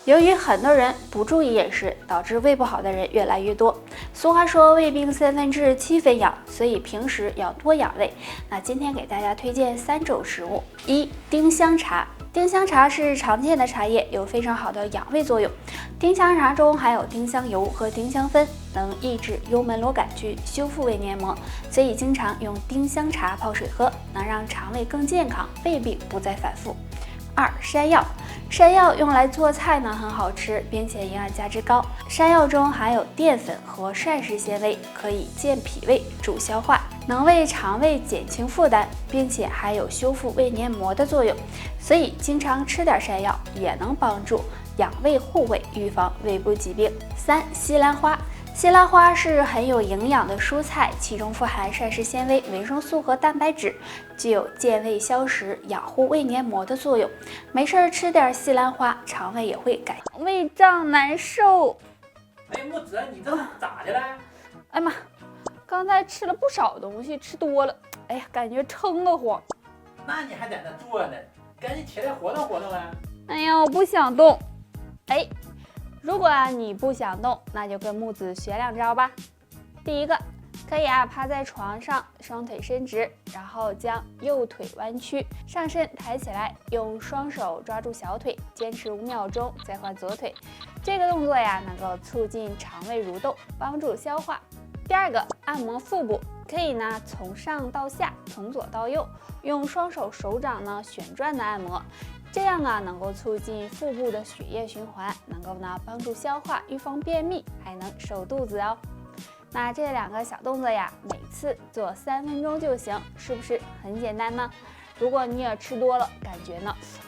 由于很多人不注意饮食，导致胃不好的人越来越多。俗话说胃病7/3分养，所以平时要多养胃。那今天给大家推荐3种食物。1. 丁香茶。丁香茶是常见的茶叶，有非常好的养胃作用。丁香茶中含有丁香油和丁香酚，能抑制幽门螺杆菌，修复胃黏膜，所以经常用丁香茶泡水喝，能让肠胃更健康，胃病不再反复。2. 山药。山药用来做菜呢，很好吃，并且营养价值高。山药中含有淀粉和膳食纤维，可以健脾胃、助消化，能为肠胃减轻负担，并且还有修复胃黏膜的作用。所以经常吃点山药也能帮助养胃护胃，预防胃部疾病。3. 西兰花。西兰花是很有营养的蔬菜，其中富含膳食纤维、维生素和蛋白质，具有健胃消食、养护胃黏膜的作用。没事吃点西兰花，肠胃也会改善。胃胀难受。哎，木子，你这咋的了？哎妈，刚才吃了不少东西，吃多了，哎呀，感觉撑得慌。那你还在那坐呢？赶紧起来活动活动啊！哎呀，我不想动。哎。如果你不想动，那就跟木子学2招吧。第一个，可以趴在床上，双腿伸直，然后将右腿弯曲，上身抬起来，用双手抓住小腿，坚持5秒钟，再换左腿。这个动作能够促进肠胃蠕动，帮助消化。第二个，按摩腹部，可以从上到下，从左到右，用双手手掌旋转的按摩。这样能够促进腹部的血液循环，能够帮助消化，预防便秘，还能瘦肚子哦。那这2个小动作每次做3分钟就行，是不是很简单呢？如果你也吃多了，感觉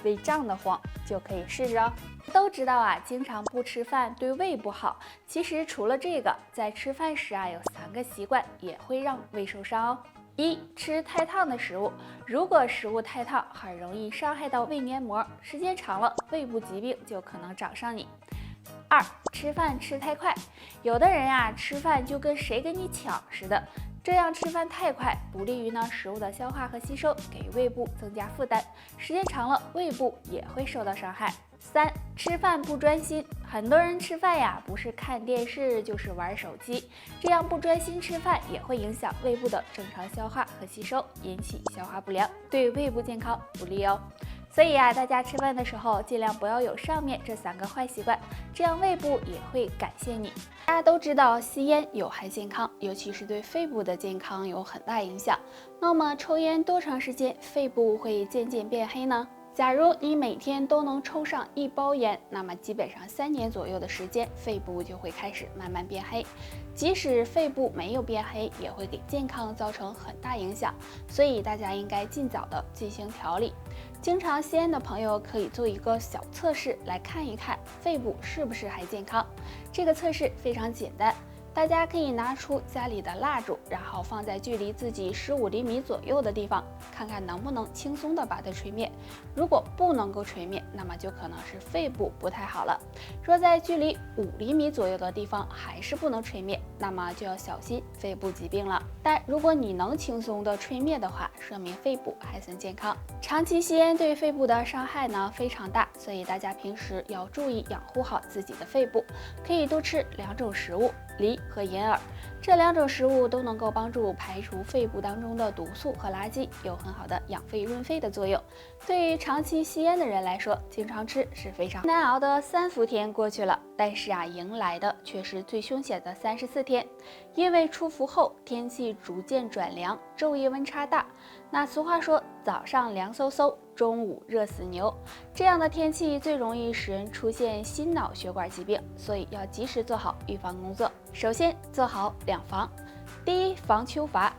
胃胀得慌，就可以试试哦。都知道经常不吃饭对胃不好。其实除了这个，在吃饭时有3个习惯也会让胃受伤哦。1. 吃太烫的食物。如果食物太烫，很容易伤害到胃黏膜，时间长了，胃部疾病就可能找上你。2. 吃饭吃太快。有的人吃饭就跟谁跟你抢似的，这样吃饭太快，不利于食物的消化和吸收，给胃部增加负担，时间长了，胃部也会受到伤害。3. 吃饭不专心。很多人吃饭不是看电视就是玩手机，这样不专心吃饭也会影响胃部的正常消化和吸收，引起消化不良，对胃部健康不利哦。所以大家吃饭的时候尽量不要有上面这3个坏习惯，这样胃部也会感谢你。大家都知道吸烟有害健康，尤其是对肺部的健康有很大影响。那么抽烟多长时间肺部会渐渐变黑呢？假如你每天都能抽上1包烟，那么基本上3年左右的时间，肺部就会开始慢慢变黑。即使肺部没有变黑，也会给健康造成很大影响，所以大家应该尽早的进行调理。经常吸烟的朋友可以做一个小测试，来看一看肺部是不是还健康。这个测试非常简单。大家可以拿出家里的蜡烛，然后放在距离自己15厘米左右的地方，看看能不能轻松的把它吹灭。如果不能够吹灭，那么就可能是肺部不太好了。若在距离5厘米左右的地方还是不能吹灭，那么就要小心肺部疾病了。但如果你能轻松的吹灭的话，说明肺部还算健康。长期吸烟对肺部的伤害非常大，所以大家平时要注意养护好自己的肺部，可以多吃2种食物，梨和银耳。这2种食物都能够帮助排除肺部当中的毒素和垃圾，有很好的养肺润肺的作用。对于长期吸烟的人来说，经常吃是非常难熬的3伏天过去了，但是迎来的却是最凶险的34天。因为出伏后天气逐渐转凉，昼夜温差大。那俗话说，早上凉飕飕，中午热死牛。这样的天气最容易使人出现心脑血管疾病，所以要及时做好预防工作。首先做好2防。第一，防秋乏。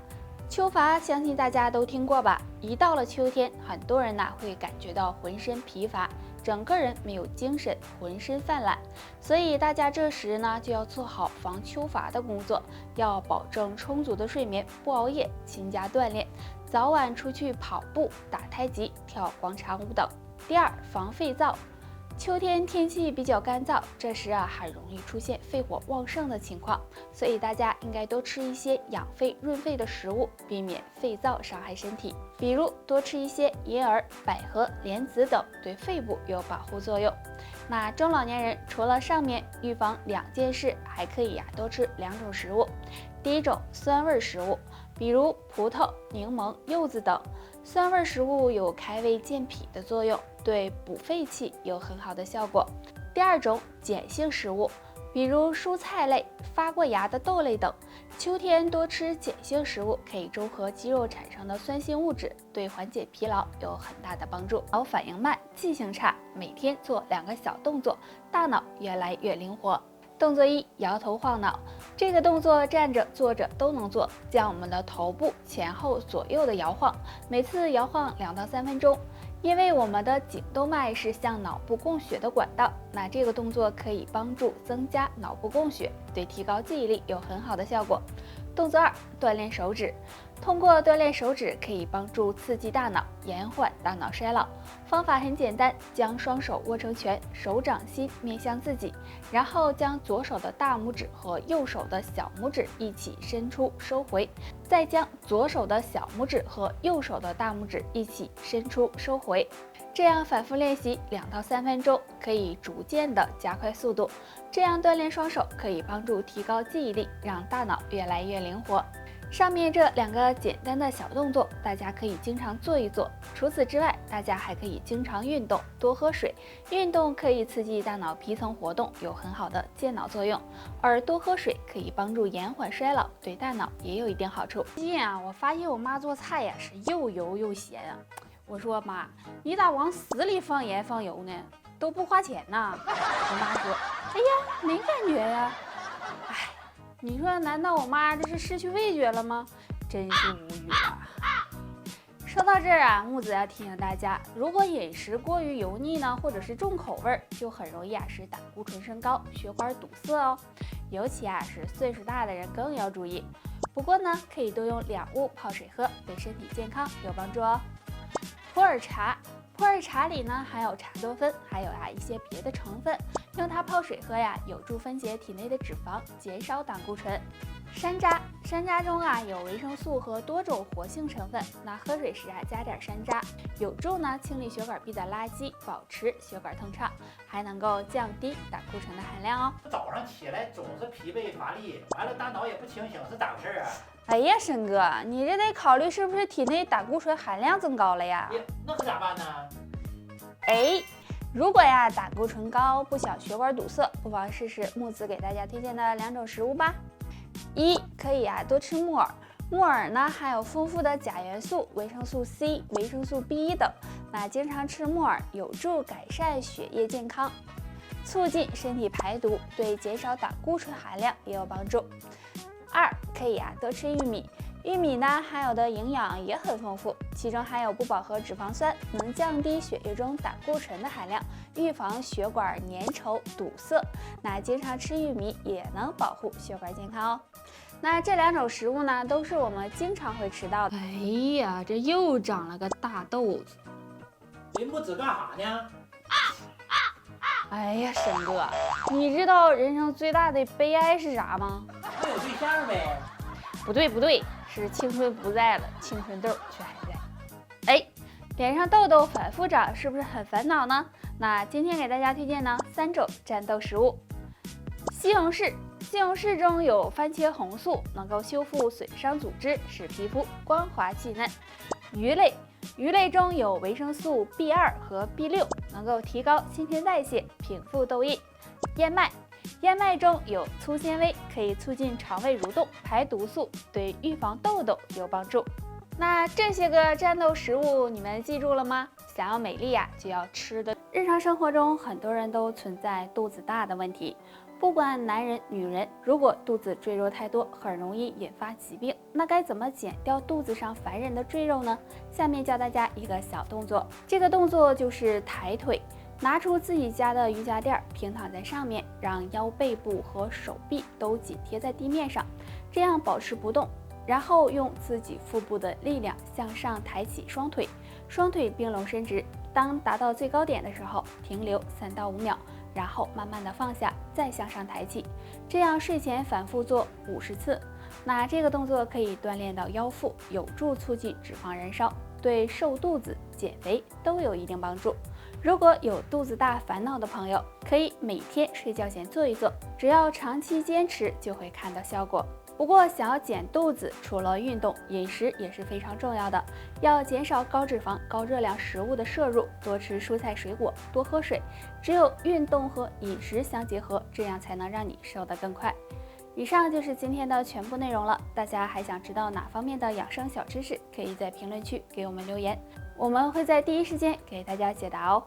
秋乏相信大家都听过吧？一到了秋天，很多人会感觉到浑身疲乏，整个人没有精神，浑身泛懒。所以大家这时就要做好防秋乏的工作，要保证充足的睡眠，不熬夜，勤加锻炼，早晚出去跑步、打太极、跳广场舞等。第二，防肺燥。秋天天气比较干燥，这时很容易出现肺火旺盛的情况，所以大家应该多吃一些养肺润肺的食物，避免肺燥伤害身体。比如多吃一些银耳、百合、莲子等，对肺部有保护作用。那中老年人除了上面预防2件事，还可以多吃2种食物。第一种，酸味食物，比如葡萄、柠檬、柚子等。酸味食物有开胃健脾的作用，对补肺气有很好的效果。第二种，碱性食物，比如蔬菜类、发过芽的豆类等。秋天多吃碱性食物，可以中和肌肉产生的酸性物质，对缓解疲劳有很大的帮助。反应慢、记性差，每天做2个小动作，大脑越来越灵活。动作1，摇头晃脑。这个动作站着坐着都能做，将我们的头部前后左右的摇晃，每次摇晃2到3分钟。因为我们的颈动脉是向脑部供血的管道，那这个动作可以帮助增加脑部供血，对提高记忆力有很好的效果。动作2，锻炼手指。通过锻炼手指可以帮助刺激大脑，延缓大脑衰老。方法很简单，将双手握成拳，手掌心面向自己，然后将左手的大拇指和右手的小拇指一起伸出收回，再将左手的小拇指和右手的大拇指一起伸出收回。这样反复练习2到3分钟，可以逐渐的加快速度。这样锻炼双手可以帮助提高记忆力，让大脑越来越灵活。上面这2个简单的小动作，大家可以经常做一做。除此之外，大家还可以经常运动，多喝水。运动可以刺激大脑皮层活动，有很好的健脑作用。而多喝水可以帮助延缓衰老，对大脑也有一定好处。最近我发现我妈做菜是又油又咸啊。我说妈，你咋往死里放盐放油呢？都不花钱呐。我妈说，哎呀，没感觉呀。哎。你说难道我妈这是失去味觉了吗？真是无语了。说到这儿木子要提醒大家，如果饮食过于油腻呢，或者是重口味，就很容易使胆固醇升高，血管堵塞哦。尤其是岁数大的人更要注意。不过呢，可以多用2物泡水喝，对身体健康有帮助哦。普洱茶。普洱茶里呢含有茶多酚，还有一些别的成分，用它泡水喝有助分解体内的脂肪，减少胆固醇。山楂，山楂中有维生素和多种活性成分，那喝水时加点山楂，有助呢清理血管壁的垃圾，保持血管通畅，还能够降低胆固醇的含量哦。早上起来总是疲惫乏力，完了大脑也不清醒，是咋回事啊？哎呀，申哥，你这得考虑是不是体内胆固醇含量增高了呀？那可咋办呢？如果胆固醇高，不想血管堵塞，不妨试试木子给大家推荐的2种食物吧。1，可以多吃木耳。木耳呢含有丰富的钾元素、维生素 C、维生素 B1等，那经常吃木耳有助改善血液健康，促进身体排毒，对减少胆固醇含量也有帮助。2，可以多吃玉米。玉米呢含有的营养也很丰富，其中含有不饱和脂肪酸，能降低血液中胆固醇的含量，预防血管粘稠堵塞。那经常吃玉米也能保护血管健康哦。那这2种食物呢，都是我们经常会吃到的。哎呀，这又长了个大豆子。林木子干啥呢？哎呀，申哥，你知道人生最大的悲哀是啥吗？没有对象呗。不对，是青春不在了，青春痘却还在。脸上痘痘反复长，是不是很烦恼呢？那今天给大家推荐呢3种战斗食物。西红柿，西红柿中有番茄红素，能够修复损伤组织，使皮肤光滑细嫩。鱼类，鱼类中有维生素 B2 和 B6，能够提高新陈代谢，平复痘印。燕麦，燕麦中有粗纤维，可以促进肠胃蠕动，排毒素，对预防痘痘有帮助。那这些个战斗食物你们记住了吗？想要美丽就要吃的。日常生活中很多人都存在肚子大的问题，不管男人女人，如果肚子赘肉太多，很容易引发疾病。那该怎么减掉肚子上烦人的赘肉呢？下面教大家一个小动作，这个动作就是抬腿。拿出自己家的瑜伽垫，平躺在上面，让腰背部和手臂都紧贴在地面上，这样保持不动。然后用自己腹部的力量向上抬起双腿，双腿并拢伸直。当达到最高点的时候，停留3到5秒，然后慢慢的放下，再向上抬起，这样睡前反复做50次。那这个动作可以锻炼到腰腹，有助促进脂肪燃烧，对瘦肚子、减肥都有一定帮助。如果有肚子大烦恼的朋友，可以每天睡觉前做一做，只要长期坚持就会看到效果。不过想要减肚子，除了运动，饮食也是非常重要的，要减少高脂肪、高热量食物的摄入，多吃蔬菜水果，多喝水。只有运动和饮食相结合，这样才能让你瘦得更快。以上就是今天的全部内容了，大家还想知道哪方面的养生小知识，可以在评论区给我们留言，我们会在第一时间给大家解答哦。